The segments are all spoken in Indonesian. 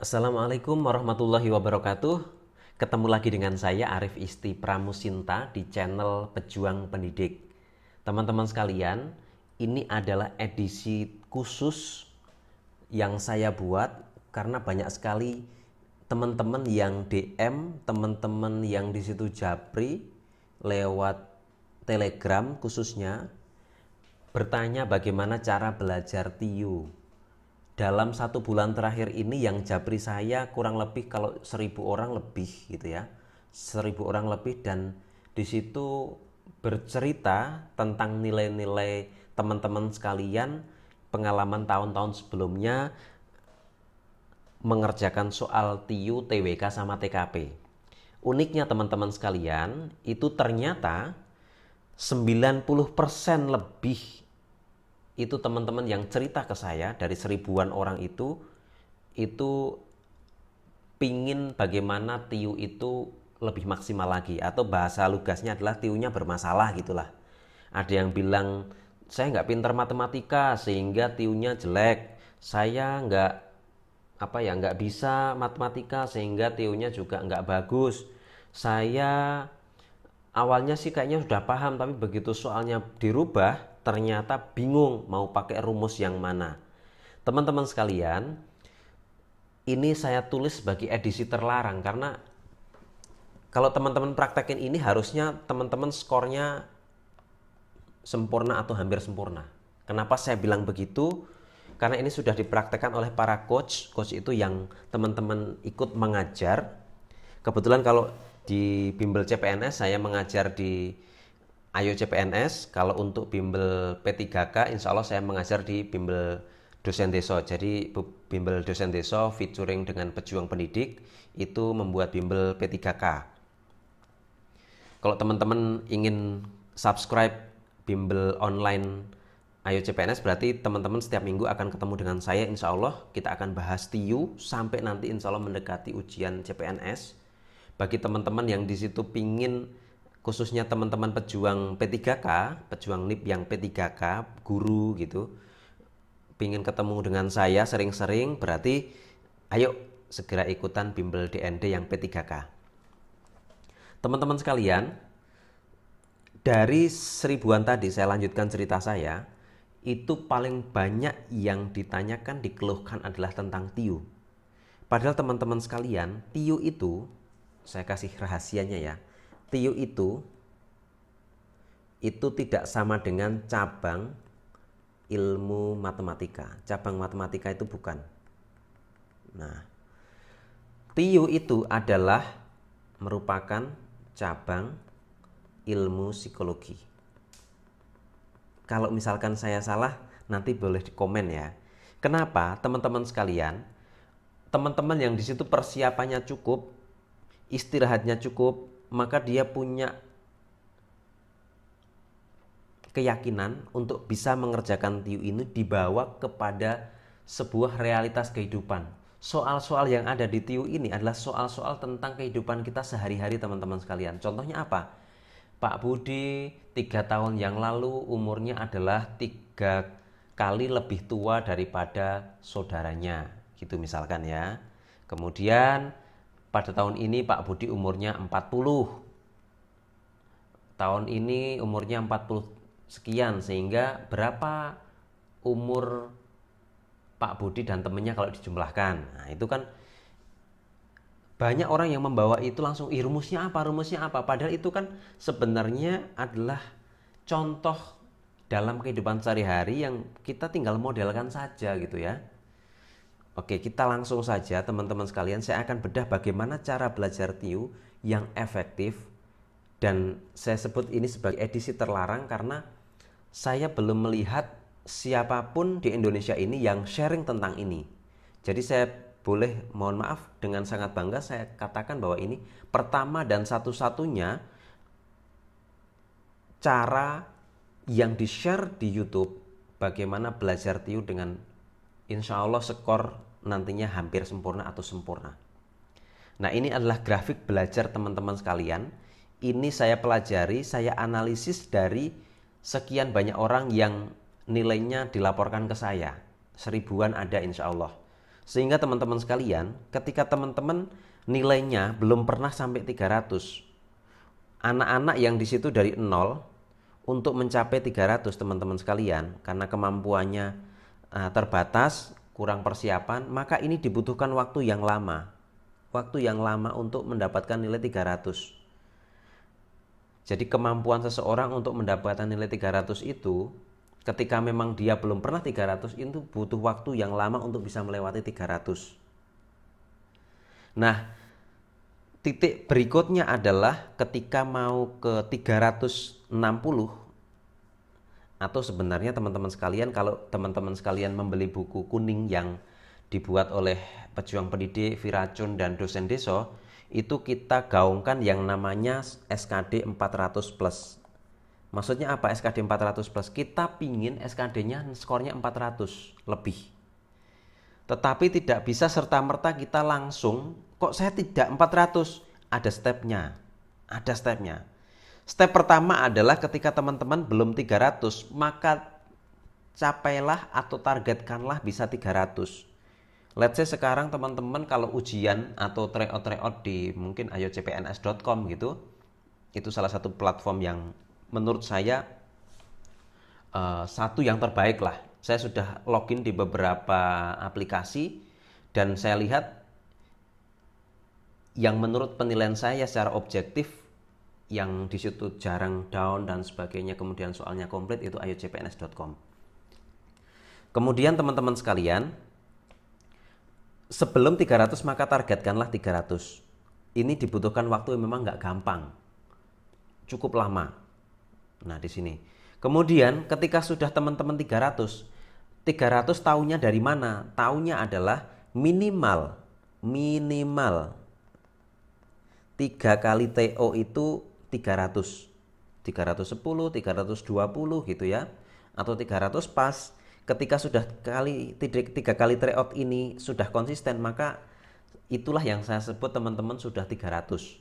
Assalamualaikum warahmatullahi wabarakatuh. Ketemu lagi dengan saya Arif Isti Pramusinta di channel Pejuang Pendidik. Teman-teman sekalian, ini adalah edisi khusus yang saya buat karena banyak sekali teman-teman yang DM, teman-teman yang di situ japri lewat Telegram khususnya bertanya bagaimana cara belajar TIU. Dalam 1 bulan terakhir ini yang japri saya kurang lebih kalau 1.000 orang lebih gitu ya, 1.000 orang lebih, dan di situ bercerita tentang nilai-nilai teman-teman sekalian, pengalaman tahun-tahun sebelumnya mengerjakan soal TIU, TWK sama TKP. Uniknya teman-teman sekalian, itu ternyata 90% lebih itu teman-teman yang cerita ke saya dari 1.000-an orang itu pingin bagaimana TIU itu lebih maksimal lagi, atau bahasa lugasnya adalah TIU-nya bermasalah gitulah. Ada yang bilang saya nggak pintar matematika sehingga TIU-nya jelek, saya nggak bisa matematika sehingga TIU-nya juga nggak bagus, saya awalnya sih kayaknya sudah paham tapi begitu soalnya dirubah ternyata bingung mau pakai rumus yang mana. Teman-teman sekalian, ini saya tulis sebagai edisi terlarang karena kalau teman-teman praktekin ini harusnya teman-teman skornya sempurna atau hampir sempurna. Kenapa saya bilang begitu? Karena ini sudah dipraktekkan oleh para coach. Coach itu yang teman-teman ikut mengajar. Kebetulan kalau di bimbel CPNS saya mengajar di Ayo CPNS. Kalau untuk bimbel P3K insya Allah saya mengajar di bimbel dosen deso. Jadi bimbel dosen deso featuring dengan pejuang pendidik itu membuat bimbel P3K. Kalau teman-teman ingin subscribe bimbel online Ayo CPNS, berarti teman-teman setiap minggu akan ketemu dengan saya. Insya Allah kita akan bahas TIU sampai nanti insya Allah mendekati ujian CPNS. Bagi teman-teman yang di situ pingin, khususnya teman-teman pejuang P3K, pejuang NIP yang P3K, guru gitu, pingin ketemu dengan saya sering-sering, berarti ayo segera ikutan bimbel DND yang P3K. Teman-teman sekalian, dari 1.000-an tadi saya lanjutkan cerita saya, itu paling banyak yang ditanyakan, dikeluhkan adalah tentang TIU. Padahal teman-teman sekalian, TIU itu, saya kasih rahasianya ya, TIU itu tidak sama dengan cabang ilmu matematika. Cabang matematika itu bukan. Nah, TIU itu adalah merupakan cabang ilmu psikologi. Kalau misalkan saya salah, nanti boleh di komen ya. Kenapa teman-teman sekalian? Teman-teman yang di situ persiapannya cukup, istirahatnya cukup, maka dia punya keyakinan untuk bisa mengerjakan TIU ini dibawa kepada sebuah realitas kehidupan. Soal-soal yang ada di TIU ini adalah soal-soal tentang kehidupan kita sehari-hari teman-teman sekalian. Contohnya apa? Pak Budi 3 tahun yang lalu umurnya adalah 3 kali lebih tua daripada saudaranya, gitu misalkan ya. Kemudian pada tahun ini Pak Budi umurnya 40. Tahun ini umurnya 40 sekian, sehingga berapa umur Pak Budi dan temennya kalau dijumlahkan. Nah, itu kan banyak orang yang membawa itu langsung, rumusnya apa, padahal itu kan sebenarnya adalah contoh dalam kehidupan sehari-hari yang kita tinggal modelkan saja gitu ya. Oke, kita langsung saja teman-teman sekalian, saya akan bedah bagaimana cara belajar TIU yang efektif. Dan saya sebut ini sebagai edisi terlarang karena saya belum melihat siapapun di Indonesia ini yang sharing tentang ini. Jadi saya boleh mohon maaf dengan sangat bangga saya katakan bahwa ini pertama dan satu-satunya cara yang di-share di YouTube bagaimana belajar TIU dengan insya Allah skor nantinya hampir sempurna atau sempurna. Nah, ini adalah grafik belajar teman-teman sekalian. Ini saya pelajari, saya analisis dari sekian banyak orang yang nilainya dilaporkan ke saya. 1.000-an ada insya Allah. Sehingga teman-teman sekalian, ketika teman-teman nilainya belum pernah sampai 300, anak-anak yang di situ dari 0 untuk mencapai 300 teman-teman sekalian, karena kemampuannya terbatas, kurang persiapan, maka ini dibutuhkan waktu yang lama. Waktu yang lama untuk mendapatkan nilai 300. Jadi kemampuan seseorang untuk mendapatkan nilai 300 itu, ketika memang dia belum pernah 300, itu butuh waktu yang lama untuk bisa melewati 300. Nah, titik berikutnya adalah ketika mau ke 360, atau sebenarnya teman-teman sekalian, kalau teman-teman sekalian membeli buku kuning yang dibuat oleh pejuang pendidik, Viracun, dan dosen Deso, itu kita gaungkan yang namanya SKD 400 plus. Maksudnya apa SKD 400 plus? Kita pingin SKD-nya skornya 400 lebih. Tetapi tidak bisa serta-merta kita langsung, kok saya tidak 400? Ada stepnya. Ada stepnya. Step pertama adalah ketika teman-teman belum 300, maka capailah atau targetkanlah bisa 300. Let's say sekarang teman-teman kalau ujian atau tryout di mungkin ayocpns.com gitu, itu salah satu platform yang menurut saya satu yang terbaik lah. Saya sudah login di beberapa aplikasi dan saya lihat yang menurut penilaian saya secara objektif, yang di situ jarang down dan sebagainya, kemudian soalnya komplit, itu ayocpns.com. Kemudian teman-teman sekalian, sebelum 300 maka targetkanlah 300. Ini dibutuhkan waktu yang memang nggak gampang, cukup lama. Nah di sini. Kemudian ketika sudah teman-teman 300 taunya dari mana? Taunya adalah minimal 3 kali TO itu 300. 310, 320 gitu ya. Atau 300 pas. Ketika sudah 3 kali tryout ini sudah konsisten, maka itulah yang saya sebut teman-teman sudah 300.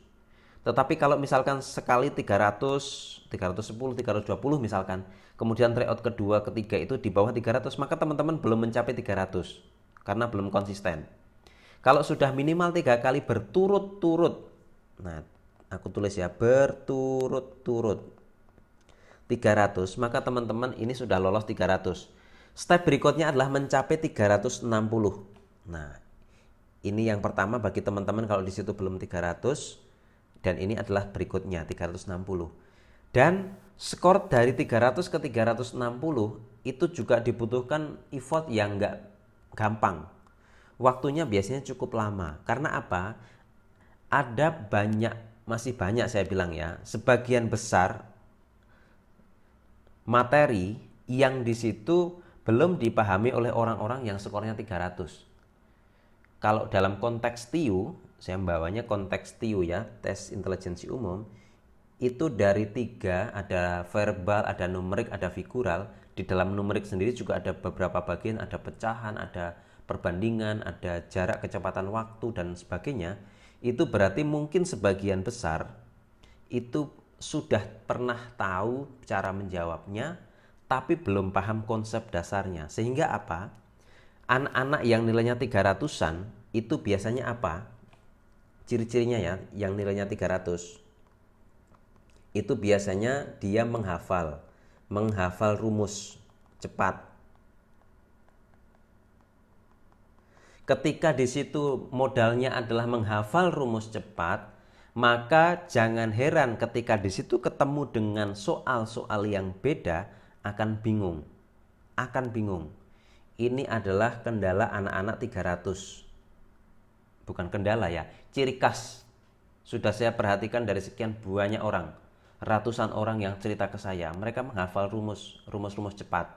Tetapi kalau misalkan sekali 300, 310, 320 misalkan, kemudian tryout kedua, ketiga itu di bawah 300, maka teman-teman belum mencapai 300 karena belum konsisten. Kalau sudah minimal 3 kali berturut-turut, nah aku tulis ya, berturut-turut 300, maka teman-teman ini sudah lolos 300. Step berikutnya adalah mencapai 360. Nah, ini yang pertama bagi teman-teman kalau di situ belum 300, dan ini adalah berikutnya 360. Dan skor dari 300 ke 360 itu juga dibutuhkan effort yang nggak gampang. Waktunya biasanya cukup lama. Karena apa? Ada masih banyak saya bilang ya, sebagian besar materi yang di situ belum dipahami oleh orang-orang yang skornya 300. Kalau dalam konteks TIU, saya membawanya konteks TIU ya, tes intelijensi umum, itu dari 3, ada verbal, ada numerik, ada figural. Di dalam numerik sendiri juga ada beberapa bagian, ada pecahan, ada perbandingan, ada jarak kecepatan waktu, dan sebagainya. Itu berarti mungkin sebagian besar itu sudah pernah tahu cara menjawabnya, tapi belum paham konsep dasarnya. Sehingga apa? Anak-anak yang nilainya 300-an itu biasanya apa? Ciri-cirinya ya, yang nilainya 300. Itu biasanya dia menghafal rumus cepat. Ketika di situ modalnya adalah menghafal rumus cepat, maka jangan heran ketika di situ ketemu dengan soal-soal yang beda, akan bingung. Ini adalah kendala anak-anak 300. Bukan kendala ya, ciri khas. Sudah saya perhatikan dari sekian banyak orang, ratusan orang yang cerita ke saya, mereka menghafal rumus cepat.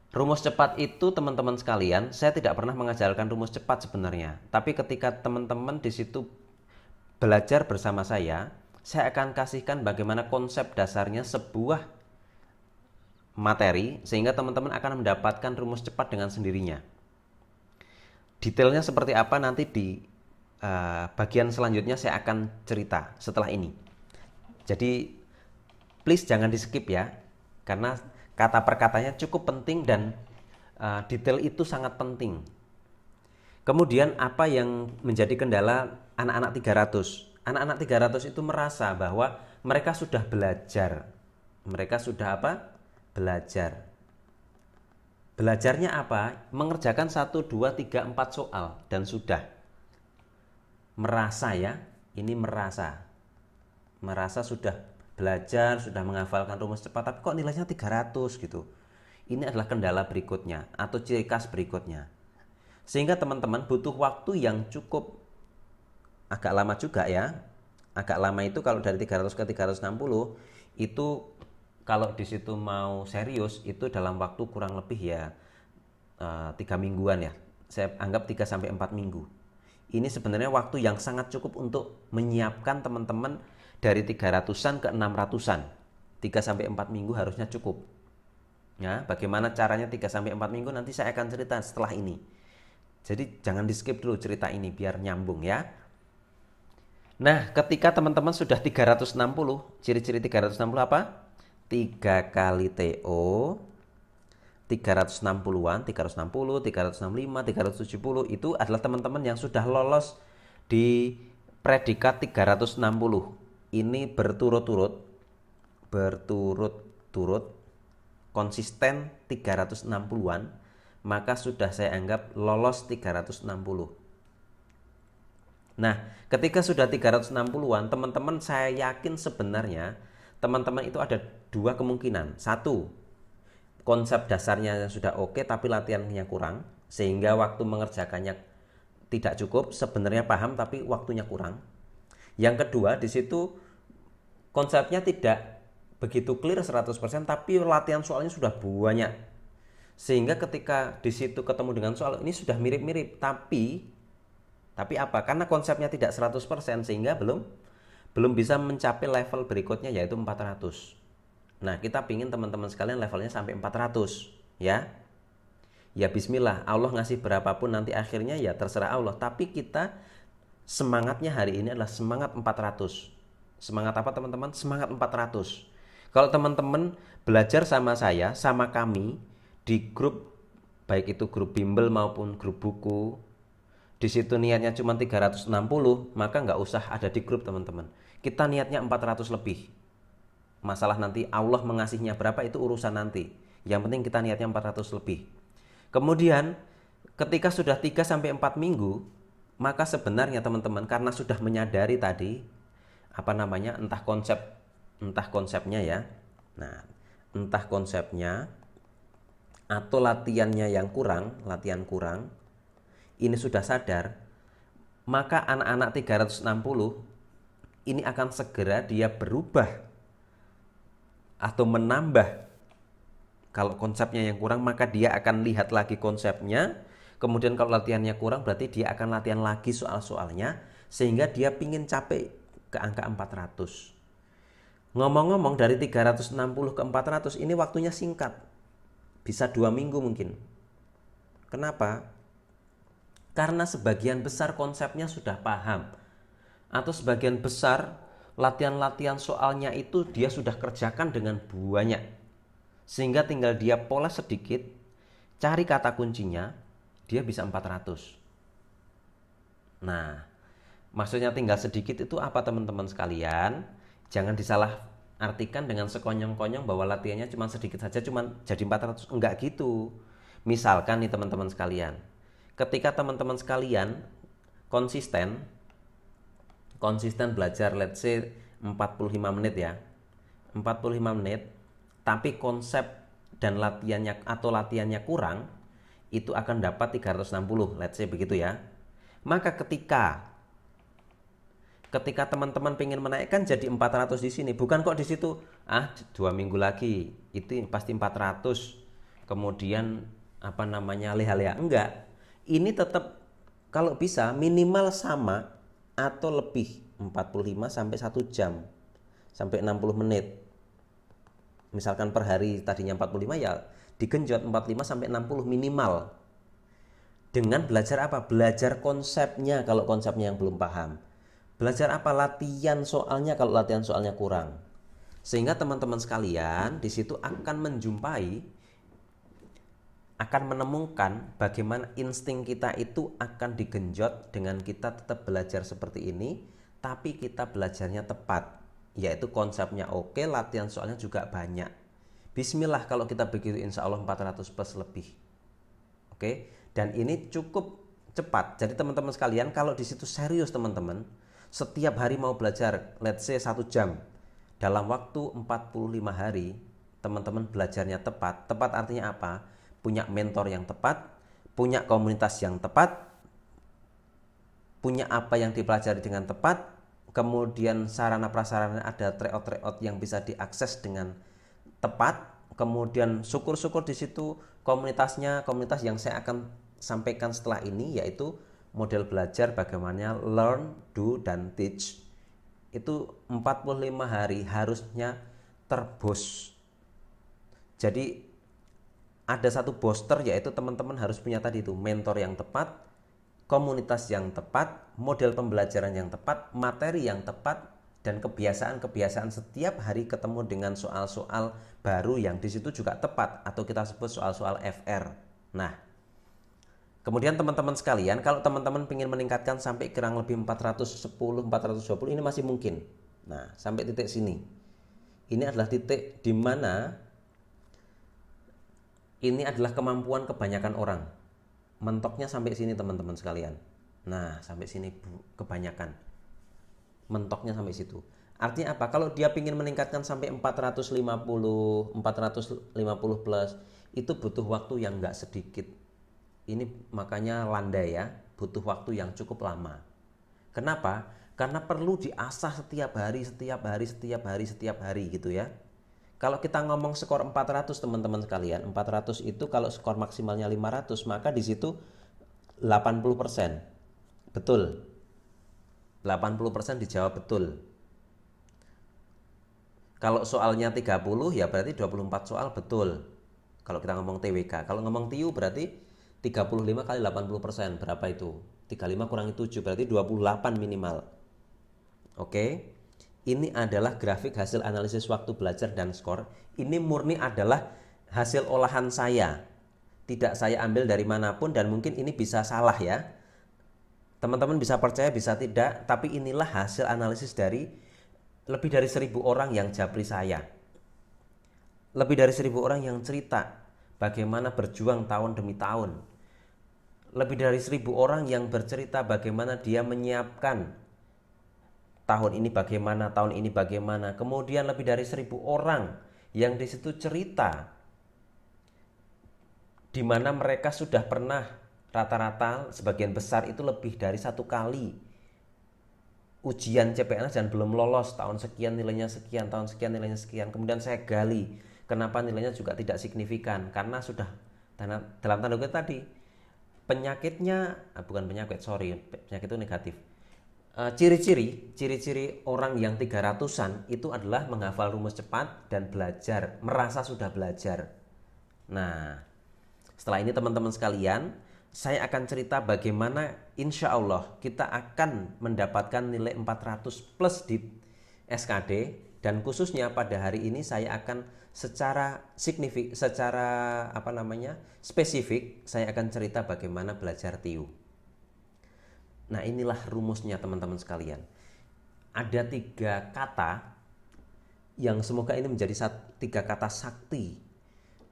Rumus cepat itu teman-teman sekalian, saya tidak pernah mengajarkan rumus cepat sebenarnya. Tapi ketika teman-teman di situ belajar bersama saya akan kasihkan bagaimana konsep dasarnya sebuah materi, sehingga teman-teman akan mendapatkan rumus cepat dengan sendirinya. Detailnya seperti apa nanti di bagian selanjutnya saya akan cerita setelah ini. Jadi please jangan di skip ya, karena kata per katanya cukup penting dan detail itu sangat penting. Kemudian apa yang menjadi kendala anak-anak 300? Anak-anak 300 itu merasa bahwa mereka sudah belajar. Mereka sudah apa? Belajar. Belajarnya apa? Mengerjakan 1, 2, 3, 4 soal dan sudah. Merasa ya, ini merasa. Merasa sudah belajar, sudah menghafalkan rumus cepat, tapi kok nilainya 300 gitu. Ini adalah kendala berikutnya atau ciri khas berikutnya. Sehingga teman-teman butuh waktu yang cukup agak lama juga ya. Agak lama itu kalau dari 300 ke 360 itu kalau di situ mau serius itu dalam waktu kurang lebih ya 3 mingguan ya. Saya anggap 3 sampai 4 minggu. Ini sebenarnya waktu yang sangat cukup untuk menyiapkan teman-teman dari 300-an ke 600-an. 3 sampai 4 minggu harusnya cukup. Ya, bagaimana caranya 3 sampai 4 minggu nanti saya akan cerita setelah ini. Jadi jangan di skip dulu cerita ini biar nyambung ya. Nah, ketika teman-teman sudah 360, ciri-ciri 360 apa? 3 kali TO, 360-an, 360, 365, 370 itu adalah teman-teman yang sudah lolos di predikat 360. Ini berturut-turut konsisten 360-an, maka sudah saya anggap lolos 360. Nah, ketika sudah 360-an, teman-teman saya yakin sebenarnya teman-teman itu ada dua kemungkinan. Satu, konsep dasarnya sudah oke tapi latihannya kurang, sehingga waktu mengerjakannya tidak cukup, sebenarnya paham tapi waktunya kurang. Yang kedua, di situ konsepnya tidak begitu clear 100% tapi latihan soalnya sudah banyak. Sehingga ketika di situ ketemu dengan soal ini sudah mirip-mirip tapi apa? Karena konsepnya tidak 100% sehingga belum bisa mencapai level berikutnya yaitu 400. Nah, kita pingin teman-teman sekalian levelnya sampai 400 ya. Ya bismillah, Allah ngasih berapapun nanti akhirnya ya terserah Allah, tapi kita semangatnya hari ini adalah semangat 400. Semangat apa teman-teman? Semangat 400. Kalau teman-teman belajar sama saya, sama kami di grup, baik itu grup bimbel maupun grup buku, di situ niatnya cuma 360, maka nggak usah ada di grup teman-teman. Kita niatnya 400 lebih. Masalah nanti Allah mengasihnya berapa itu urusan nanti. Yang penting kita niatnya 400 lebih. Kemudian ketika sudah 3 sampai 4 minggu, maka sebenarnya teman-teman karena sudah menyadari tadi entah konsepnya ya. Nah, entah konsepnya atau latihan kurang, ini sudah sadar, maka anak-anak 360 ini akan segera dia berubah atau menambah. Kalau konsepnya yang kurang, maka dia akan lihat lagi konsepnya. Kemudian kalau latihannya kurang, berarti dia akan latihan lagi soal-soalnya, sehingga dia pingin capek ke angka 400. Ngomong-ngomong, dari 360 ke 400 ini waktunya singkat. Bisa 2 minggu mungkin. Kenapa? Karena sebagian besar konsepnya sudah paham. Atau sebagian besar latihan-latihan soalnya itu dia sudah kerjakan dengan banyak. Sehingga tinggal dia pola sedikit, cari kata kuncinya, dia bisa 400. Nah, maksudnya tinggal sedikit itu apa teman-teman sekalian? Jangan disalah artikan dengan sekonyong-konyong bahwa latihannya cuma sedikit saja cuma jadi 400. Enggak gitu. Misalkan nih teman-teman sekalian, ketika teman-teman sekalian konsisten belajar let's say 45 menit ya. 45 menit tapi konsep dan latihannya kurang, itu akan dapat 360 let's say begitu ya. Maka ketika teman-teman pengen menaikkan jadi 400 di sini, bukan kok di situ 2 minggu lagi itu pasti 400. Kemudian leha-leha, enggak. Ini tetap kalau bisa minimal sama atau lebih 45 sampai 1 jam sampai 60 menit. Misalkan per hari tadinya 45 ya digenjot 45 sampai 60 minimal. Dengan belajar apa? Belajar konsepnya kalau konsepnya yang belum paham. Belajar apa? Latihan soalnya kalau latihan soalnya kurang. Sehingga teman-teman sekalian di situ akan menjumpai akan menemukan bagaimana insting kita itu akan digenjot dengan kita tetap belajar seperti ini, tapi kita belajarnya tepat. Yaitu konsepnya oke, latihan soalnya juga banyak. Bismillah kalau kita begitu insya Allah 400 plus lebih. Oke, dan ini cukup cepat. Jadi teman-teman sekalian, kalau di situ serius teman-teman, setiap hari mau belajar, let's say 1 jam, dalam waktu 45 hari, teman-teman belajarnya tepat. Tepat artinya apa? Punya mentor yang tepat, punya komunitas yang tepat, punya apa yang dipelajari dengan tepat, kemudian sarana prasarana ada tryout yang bisa diakses dengan tepat, kemudian syukur-syukur di situ komunitasnya, komunitas yang saya akan sampaikan setelah ini, yaitu model belajar bagaimana learn, do, dan teach. Itu 45 hari harusnya terbos. Jadi ada satu booster, yaitu teman-teman harus punya tadi itu mentor yang tepat, komunitas yang tepat, model pembelajaran yang tepat, materi yang tepat, dan kebiasaan-kebiasaan setiap hari ketemu dengan soal-soal baru yang di situ juga tepat, atau kita sebut soal-soal FR. Nah, kemudian teman-teman sekalian, kalau teman-teman ingin meningkatkan sampai kurang lebih 410, 420, ini masih mungkin. Nah, sampai titik sini. Ini adalah titik di mana ini adalah kemampuan kebanyakan orang. Mentoknya sampai sini teman-teman sekalian. Nah, sampai sini kebanyakan. Mentoknya sampai situ. Artinya apa? Kalau dia ingin meningkatkan sampai 450 plus, itu butuh waktu yang nggak sedikit. Ini makanya landai ya, butuh waktu yang cukup lama. Kenapa? Karena perlu diasah setiap hari gitu ya. Kalau kita ngomong skor 400 teman-teman sekalian, 400 itu kalau skor maksimalnya 500, maka di situ 80%. Betul. 80% dijawab betul. Kalau soalnya 30 ya berarti 24 soal betul. Kalau kita ngomong TWK, kalau ngomong TIU berarti 35 kali 80%, berapa itu? 35 kurangi 7 berarti 28 minimal. Oke. Ini adalah grafik hasil analisis waktu belajar dan skor. Ini murni adalah hasil olahan saya. Tidak saya ambil dari manapun dan mungkin ini bisa salah ya. Teman-teman bisa percaya bisa tidak, tapi inilah hasil analisis dari lebih dari 1.000 orang yang japri saya. Lebih dari 1.000 orang yang cerita bagaimana berjuang tahun demi tahun. Lebih dari 1.000 orang yang bercerita bagaimana dia menyiapkan tahun ini bagaimana, tahun ini bagaimana. Kemudian lebih dari 1.000 orang yang di situ cerita di mana mereka sudah pernah rata-rata sebagian besar itu lebih dari 1 kali ujian CPNS dan belum lolos, tahun sekian nilainya sekian, tahun sekian nilainya sekian. Kemudian saya gali kenapa nilainya juga tidak signifikan, karena sudah dalam tanda kutip tadi penyakitnya bukan penyakit, penyakit itu negatif. Ciri-ciri orang yang 300-an itu adalah menghafal rumus cepat dan belajar, merasa sudah belajar. Nah, setelah ini teman-teman sekalian, saya akan cerita bagaimana insya Allah kita akan mendapatkan nilai 400 plus di SKD, dan khususnya pada hari ini saya akan secara spesifik saya akan cerita bagaimana belajar TIU. Nah, inilah rumusnya teman-teman sekalian. Ada 3 kata yang semoga ini menjadi 3 kata sakti.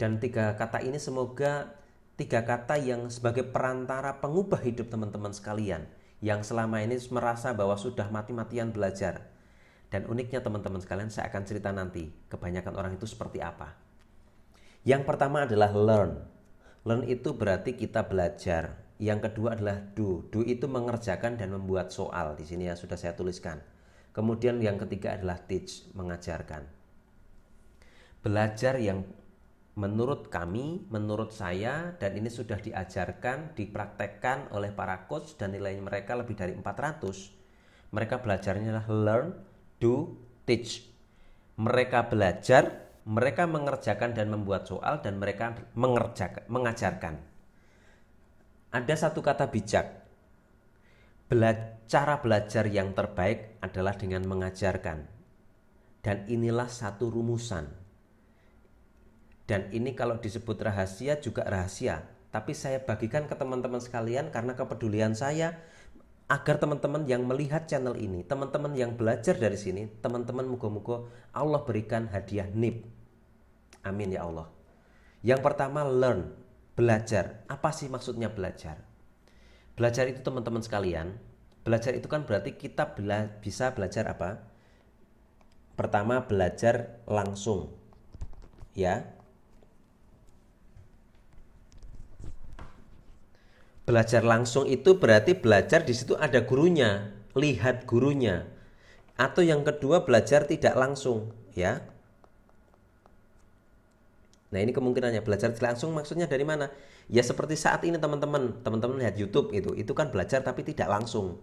Dan 3 kata ini semoga 3 kata yang sebagai perantara pengubah hidup teman-teman sekalian yang selama ini merasa bahwa sudah mati-matian belajar. Dan uniknya teman-teman sekalian, saya akan cerita nanti kebanyakan orang itu seperti apa. Yang pertama adalah learn. Learn itu berarti kita belajar. Yang kedua adalah do. Do itu mengerjakan dan membuat soal. Di sini ya sudah saya tuliskan. Kemudian yang ketiga adalah teach, mengajarkan. Belajar yang menurut kami, menurut saya, dan ini sudah diajarkan, dipraktekkan oleh para coach dan nilai mereka lebih dari 400. Mereka belajarnya adalah learn, do, teach. Mereka belajar, mereka mengerjakan dan membuat soal, dan mereka mengajarkan. Ada satu kata bijak. Cara belajar yang terbaik adalah dengan mengajarkan. Dan inilah satu rumusan. Dan ini kalau disebut rahasia juga rahasia, tapi saya bagikan ke teman-teman sekalian karena kepedulian saya, agar teman-teman yang melihat channel ini, teman-teman yang belajar dari sini, teman-teman muga-muga Allah berikan hadiah NIP. Amin ya Allah. Yang pertama, learn, belajar. Apa sih maksudnya belajar? Belajar itu teman-teman sekalian, belajar itu kan berarti kita bisa belajar apa? Pertama, belajar langsung. Ya. Belajar langsung itu berarti belajar di situ ada gurunya, lihat gurunya. Atau yang kedua, belajar tidak langsung, ya. Nah, ini kemungkinannya belajar tidak langsung maksudnya dari mana? Ya seperti saat ini teman-teman lihat YouTube itu kan belajar tapi tidak langsung.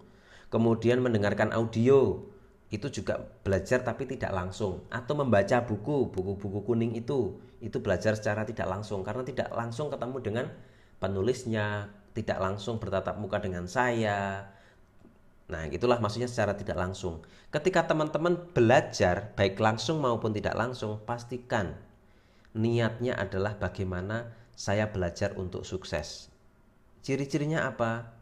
Kemudian mendengarkan audio itu juga belajar tapi tidak langsung. Atau membaca buku kuning itu belajar secara tidak langsung karena tidak langsung ketemu dengan penulisnya, tidak langsung bertatap muka dengan saya. Nah, itulah maksudnya secara tidak langsung. Ketika teman-teman belajar baik langsung maupun tidak langsung, pastikan niatnya adalah bagaimana saya belajar untuk sukses. Ciri-cirinya apa?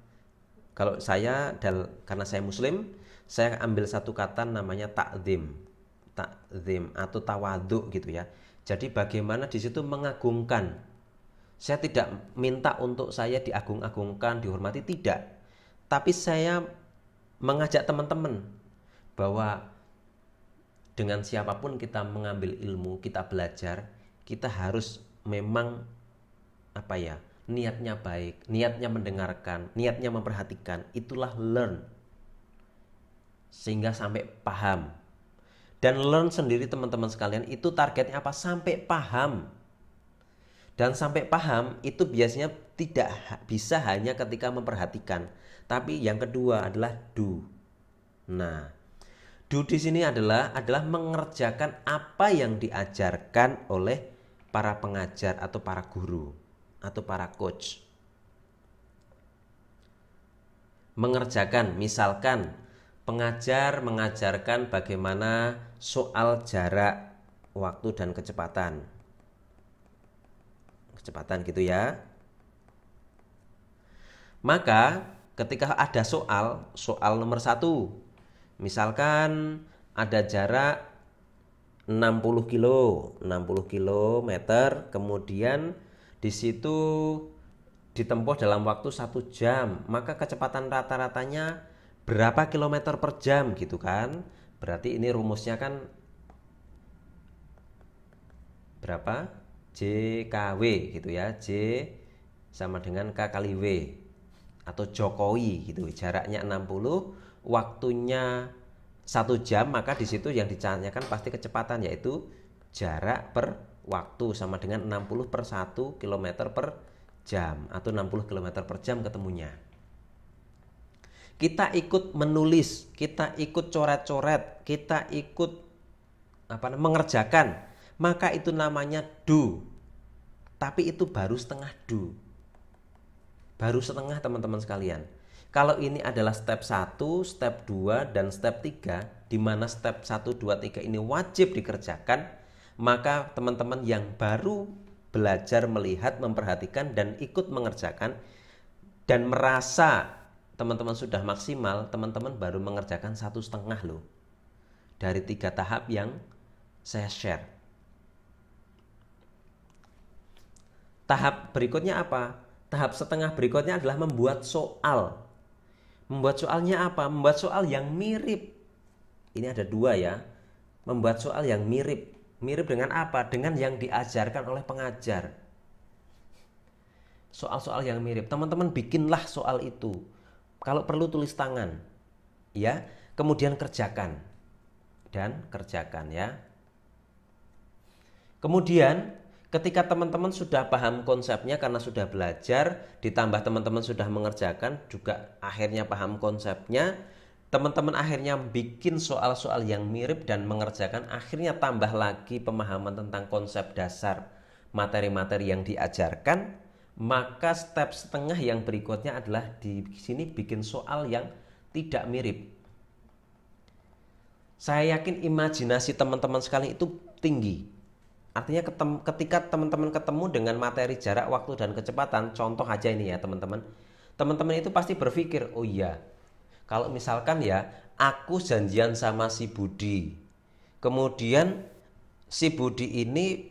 Kalau saya, karena saya muslim, saya ambil satu kata namanya takzim atau tawadhu gitu ya. Jadi bagaimana di situ mengagungkan. Saya tidak minta untuk saya diagung-agungkan, dihormati, tidak. Tapi saya mengajak teman-teman bahwa dengan siapapun kita mengambil ilmu, kita belajar, kita harus memang niatnya baik, niatnya mendengarkan, niatnya memperhatikan. Itulah learn. Sehingga sampai paham. Dan learn sendiri teman-teman sekalian itu targetnya apa? Sampai paham. Dan sampai paham itu biasanya tidak bisa hanya ketika memperhatikan, tapi yang kedua adalah do. Nah, do di sini adalah mengerjakan apa yang diajarkan oleh para pengajar atau para guru atau para coach. Mengerjakan, misalkan pengajar mengajarkan bagaimana soal jarak, waktu dan kecepatan gitu ya. Maka ketika ada soal nomor 1, misalkan ada jarak 60 kilometer, kemudian di situ ditempuh dalam waktu 1 jam, maka kecepatan rata-ratanya berapa kilometer per jam gitu kan. Berarti ini rumusnya kan berapa? JKW gitu ya. J sama dengan K kali W atau Jokowi gitu. Jaraknya 60, waktunya 1 jam, maka di situ yang ditanyakan pasti kecepatan, yaitu jarak per waktu sama dengan 60 per 1 km per jam atau 60 km per jam ketemunya. Kita ikut menulis, kita ikut coret-coret, kita ikut mengerjakan, maka itu namanya do. Tapi itu baru setengah do. Baru setengah teman-teman sekalian. Kalau ini adalah step 1, step 2, dan step 3, di mana step 1, 2, 3 ini wajib dikerjakan, maka teman-teman yang baru belajar melihat, memperhatikan, dan ikut mengerjakan, dan merasa teman-teman sudah maksimal, teman-teman baru mengerjakan 1,5 loh. Dari 3 tahap yang saya share. Tahap berikutnya apa? Tahap setengah berikutnya adalah membuat soal. Membuat soalnya apa? Membuat soal yang mirip. Ini ada 2 ya. Membuat soal yang mirip. Mirip dengan apa? Dengan yang diajarkan oleh pengajar. Soal-soal yang mirip. Teman-teman bikinlah soal itu. Kalau perlu tulis tangan. Ya, kemudian kerjakan. Dan kerjakan ya. Kemudian ketika teman-teman sudah paham konsepnya karena sudah belajar, ditambah teman-teman sudah mengerjakan, juga akhirnya paham konsepnya, teman-teman akhirnya bikin soal-soal yang mirip dan mengerjakan, akhirnya tambah lagi pemahaman tentang konsep dasar materi-materi yang diajarkan, maka step setengah yang berikutnya adalah di sini bikin soal yang tidak mirip. Saya yakin imajinasi teman-teman sekali itu tinggi. Artinya ketika teman-teman ketemu dengan materi jarak, waktu, dan kecepatan, contoh aja ini ya teman-teman. Teman-teman itu pasti berpikir, oh iya, kalau misalkan ya, aku janjian sama si Budi. Kemudian si Budi ini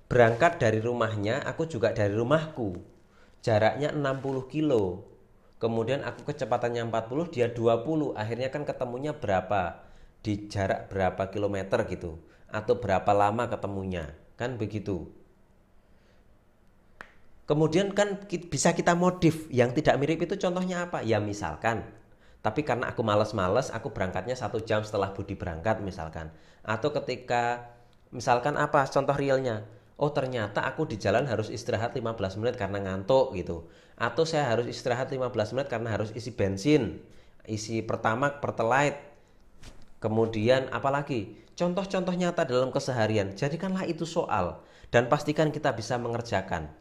berangkat dari rumahnya, aku juga dari rumahku. Jaraknya 60 kilo. Kemudian aku kecepatannya 40, dia 20. Akhirnya kan ketemunya berapa? Di jarak berapa kilometer gitu. Atau berapa lama ketemunya. Kan begitu. Kemudian kan bisa kita modif. Yang tidak mirip itu contohnya apa? Ya misalkan, tapi karena aku males-males, aku berangkatnya 1 jam setelah Budi berangkat misalkan. Atau ketika, misalkan apa contoh realnya? Oh ternyata aku di jalan harus istirahat 15 menit karena ngantuk gitu. Atau saya harus istirahat 15 menit karena harus isi bensin, isi Pertamax, Pertalite. Kemudian apalagi? Contoh-contoh nyata dalam keseharian. Jadikanlah itu soal dan pastikan kita bisa mengerjakan.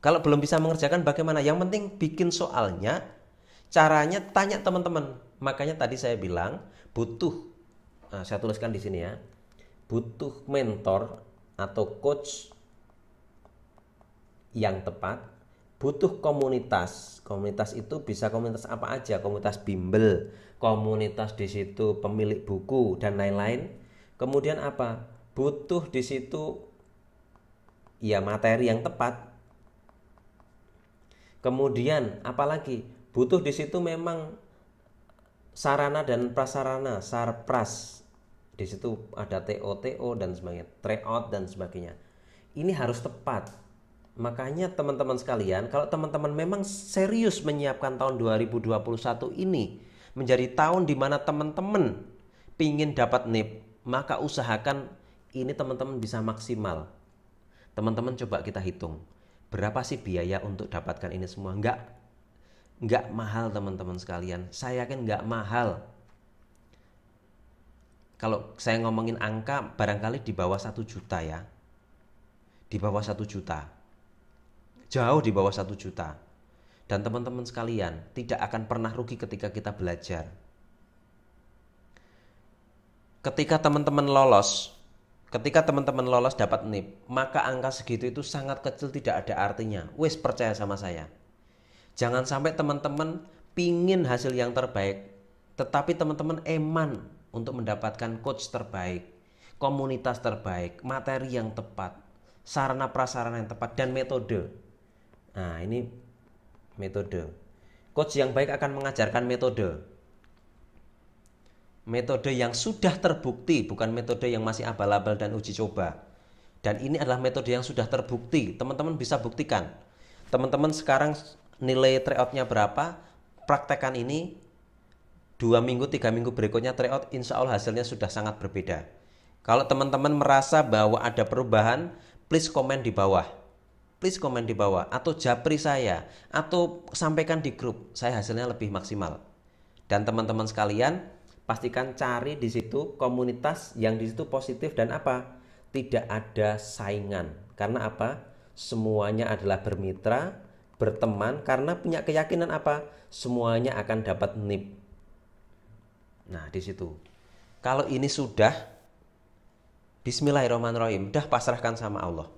Kalau belum bisa mengerjakan bagaimana? Yang penting bikin soalnya. Caranya tanya teman-teman. Makanya tadi saya bilang butuh, saya tuliskan di sini ya, butuh mentor atau coach yang tepat, butuh komunitas. Komunitas itu bisa komunitas apa aja, komunitas bimbel, komunitas di situ pemilik buku dan lain-lain. Kemudian apa? Butuh di situ ya materi yang tepat. Kemudian apalagi? Butuh di situ memang sarana dan prasarana, sarpras. Di situ ada TO dan sebagainya, tryout dan sebagainya. Ini harus tepat. Makanya teman-teman sekalian, kalau teman-teman memang serius menyiapkan tahun 2021 ini menjadi tahun di mana teman-teman pingin dapat NIP, maka usahakan ini teman-teman bisa maksimal. Teman-teman coba kita hitung, berapa sih biaya untuk dapatkan ini semua? Nggak mahal teman-teman sekalian. Saya yakin nggak mahal. Kalau saya ngomongin angka barangkali di bawah 1 juta ya. Di bawah 1 juta. Jauh di bawah 1 juta. Dan teman-teman sekalian tidak akan pernah rugi ketika kita belajar. Ketika teman-teman lolos dapat NIP, maka angka segitu itu sangat kecil, tidak ada artinya. Wes percaya sama saya. Jangan sampai teman-teman pingin hasil yang terbaik, tetapi teman-teman eman untuk mendapatkan coach terbaik, komunitas terbaik, materi yang tepat, sarana prasarana yang tepat, dan metode. Nah ini metode. Coach yang baik akan mengajarkan metode. Metode yang sudah terbukti, bukan metode yang masih abal-abal dan uji coba. Dan ini adalah metode yang sudah terbukti, teman-teman bisa buktikan. Teman-teman sekarang nilai tryoutnya berapa, praktekkan ini 2 minggu, 3 minggu berikutnya tryout, insya Allah hasilnya sudah sangat berbeda. Kalau teman-teman merasa bahwa ada perubahan, please komen di bawah. Please komen di bawah, atau japri saya, atau sampaikan di grup, saya hasilnya lebih maksimal. Dan teman-teman sekalian, pastikan cari di situ komunitas yang di situ positif dan apa? Tidak ada saingan. Karena apa? Semuanya adalah bermitra, berteman, karena punya keyakinan apa? Semuanya akan dapat NIP. Nah, di situ. Kalau ini sudah, bismillahirrahmanirrahim, dah pasrahkan sama Allah.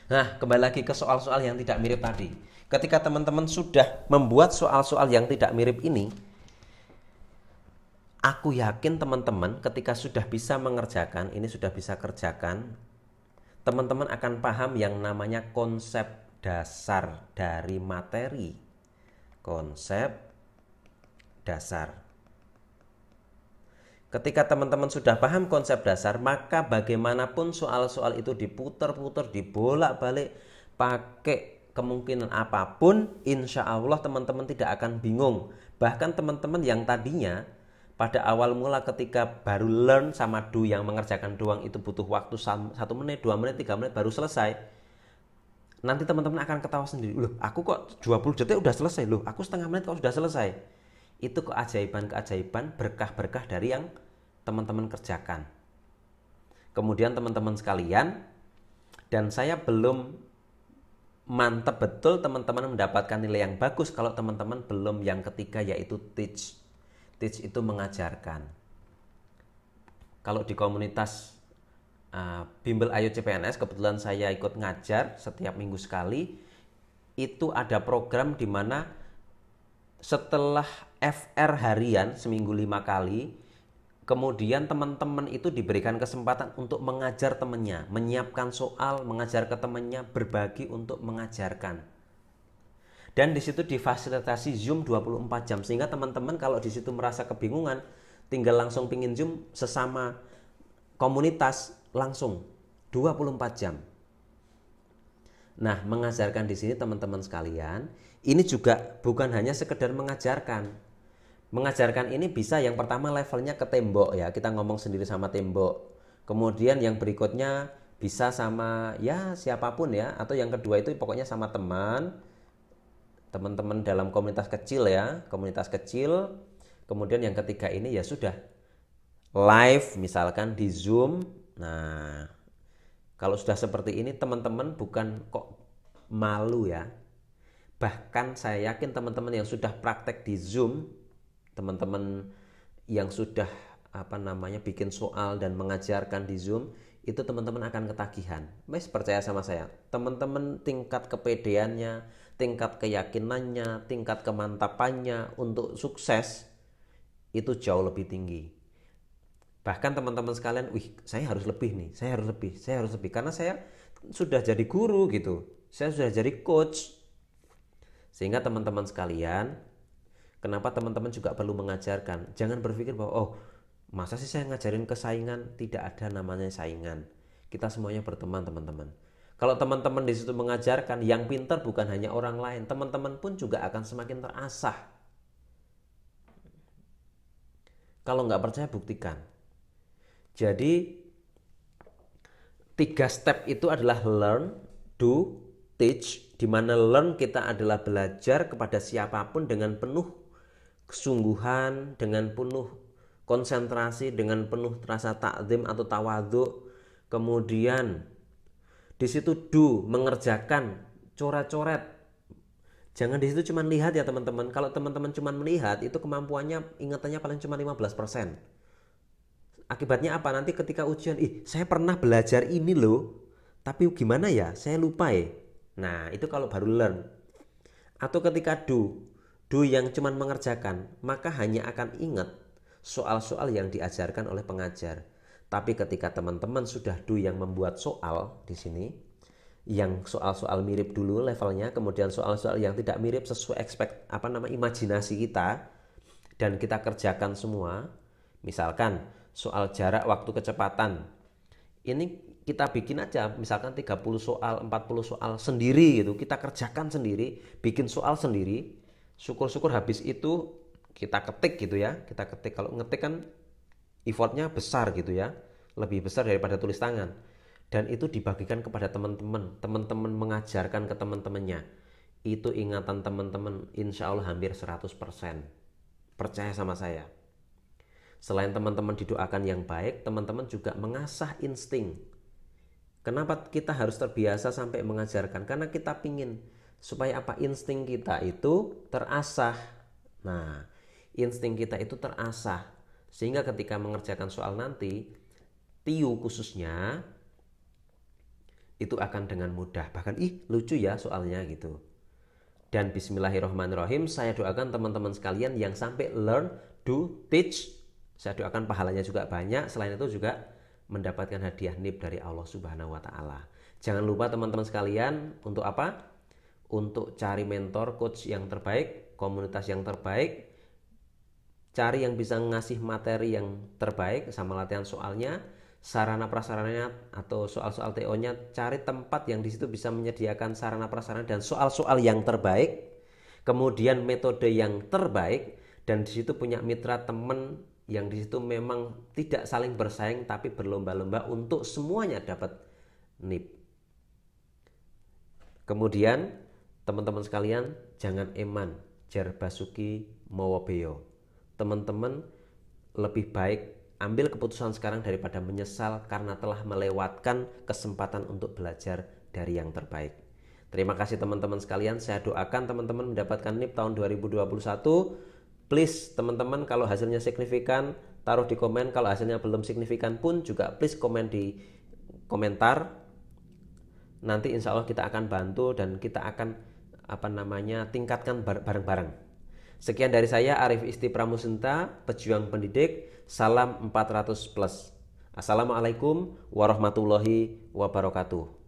Nah, kembali lagi ke soal-soal yang tidak mirip tadi. Ketika teman-teman sudah membuat soal-soal yang tidak mirip ini, aku yakin teman-teman ketika sudah bisa mengerjakan, ini sudah bisa kerjakan, teman-teman akan paham yang namanya konsep dasar dari materi. Konsep dasar. Ketika teman-teman sudah paham konsep dasar, maka bagaimanapun soal-soal itu diputer-puter, dibolak-balik, pakai kemungkinan apapun, insya Allah teman-teman tidak akan bingung. Bahkan teman-teman yang tadinya pada awal mula ketika baru learn sama do, yang mengerjakan doang itu butuh waktu 1 menit, 2 menit, 3 menit baru selesai. Nanti teman-teman akan ketawa sendiri, loh aku kok 20 detik udah selesai, loh aku setengah menit kok sudah selesai. Itu keajaiban-keajaiban, berkah-berkah dari yang teman-teman kerjakan. Kemudian teman-teman sekalian, dan saya belum mantap betul teman-teman mendapatkan nilai yang bagus kalau teman-teman belum yang ketiga, yaitu teach. Teach itu mengajarkan. Kalau di komunitas Bimbel Ayo CPNS, kebetulan saya ikut ngajar setiap minggu sekali. Itu ada program di mana setelah FR harian seminggu 5 kali, kemudian teman-teman itu diberikan kesempatan untuk mengajar temannya, menyiapkan soal, mengajar ke temannya, berbagi untuk mengajarkan. Dan di situ difasilitasi Zoom 24 jam sehingga teman-teman kalau di situ merasa kebingungan, tinggal langsung pingin Zoom sesama komunitas langsung 24 jam. Nah, mengajarkan di sini teman-teman sekalian, ini juga bukan hanya sekedar mengajarkan. Mengajarkan ini bisa yang pertama levelnya ke tembok ya, kita ngomong sendiri sama tembok. Kemudian yang berikutnya bisa sama ya siapapun ya, atau yang kedua itu pokoknya sama teman-teman dalam komunitas kecil ya, komunitas kecil. Kemudian yang ketiga ini ya sudah live misalkan di Zoom. Nah, kalau sudah seperti ini teman-teman bukan kok malu ya. Bahkan saya yakin teman-teman yang sudah praktek di Zoom, teman-teman yang sudah bikin soal dan mengajarkan di Zoom, itu teman-teman akan ketagihan. Mas percaya sama saya, teman-teman tingkat kepedeannya, tingkat keyakinannya, tingkat kemantapannya untuk sukses itu jauh lebih tinggi. Bahkan teman-teman sekalian, saya harus lebih nih, saya harus lebih karena saya sudah jadi guru gitu, saya sudah jadi coach. Sehingga teman-teman sekalian, kenapa teman-teman juga perlu mengajarkan? Jangan berpikir bahwa masa sih saya ngajarin ke saingan? Tidak ada namanya saingan. Kita semuanya berteman, teman-teman. Kalau teman-teman di situ mengajarkan, yang pintar bukan hanya orang lain, teman-teman pun juga akan semakin terasah. Kalau nggak percaya buktikan. Jadi 3 step itu adalah learn, do, teach. Di mana learn kita adalah belajar kepada siapapun dengan penuh kesungguhan, dengan penuh konsentrasi, dengan penuh rasa takzim atau tawadhu. Kemudian di situ do, mengerjakan, coret-coret. Jangan di situ cuma lihat ya teman-teman. Kalau teman-teman cuma melihat, itu kemampuannya, ingatannya paling cuma 15%. Akibatnya apa? Nanti ketika ujian, saya pernah belajar ini loh, tapi gimana ya? Saya lupa ya. Nah, itu kalau baru learn. Atau ketika do yang cuma mengerjakan, maka hanya akan ingat soal-soal yang diajarkan oleh pengajar. Tapi ketika teman-teman sudah do yang membuat soal di sini, yang soal-soal mirip dulu levelnya, kemudian soal-soal yang tidak mirip sesuai imajinasi kita, dan kita kerjakan semua. Misalkan soal jarak waktu kecepatan, ini kita bikin aja misalkan 30 soal, 40 soal sendiri gitu, kita kerjakan sendiri, bikin soal sendiri. Syukur-syukur habis itu kita ketik gitu ya, kita ketik. Kalau ngetik kan effortnya besar gitu ya, lebih besar daripada tulis tangan. Dan itu dibagikan kepada teman-teman, teman-teman mengajarkan ke teman-temannya. Itu ingatan teman-teman insya Allah hampir 100%. Percaya sama saya. Selain teman-teman didoakan yang baik, teman-teman juga mengasah insting. Kenapa kita harus terbiasa sampai mengajarkan? Karena kita pingin supaya insting kita itu terasah. Nah, insting kita itu terasah sehingga ketika mengerjakan soal nanti, TIU khususnya itu akan dengan mudah. Bahkan lucu ya soalnya gitu. Dan bismillahirrahmanirrahim, saya doakan teman-teman sekalian yang sampai learn, do, teach, saya doakan pahalanya juga banyak. Selain itu juga mendapatkan hadiah NIP dari Allah Subhanahu wa taala. Jangan lupa teman-teman sekalian, untuk apa? Untuk cari mentor, coach yang terbaik, komunitas yang terbaik. Cari yang bisa ngasih materi yang terbaik sama latihan soalnya, sarana prasarananya atau soal-soal TO-nya. Cari tempat yang di situ bisa menyediakan sarana prasarana dan soal-soal yang terbaik. Kemudian metode yang terbaik, dan di situ punya mitra teman yang di situ memang tidak saling bersaing tapi berlomba-lomba untuk semuanya dapat NIP. Kemudian teman-teman sekalian, jangan eman jar basuki mawa beyo. Teman-teman lebih baik ambil keputusan sekarang daripada menyesal karena telah melewatkan kesempatan untuk belajar dari yang terbaik. Terima kasih teman-teman sekalian. Saya doakan teman-teman mendapatkan NIP tahun 2021. Please teman-teman, kalau hasilnya signifikan taruh di komen, kalau hasilnya belum signifikan pun juga please komen di komentar. Nanti insya Allah kita akan bantu dan kita akan tingkatkan bareng-bareng. Sekian dari saya, Arif Isti Pramusinta, pejuang pendidik. Salam 400+. Assalamualaikum warahmatullahi wabarakatuh.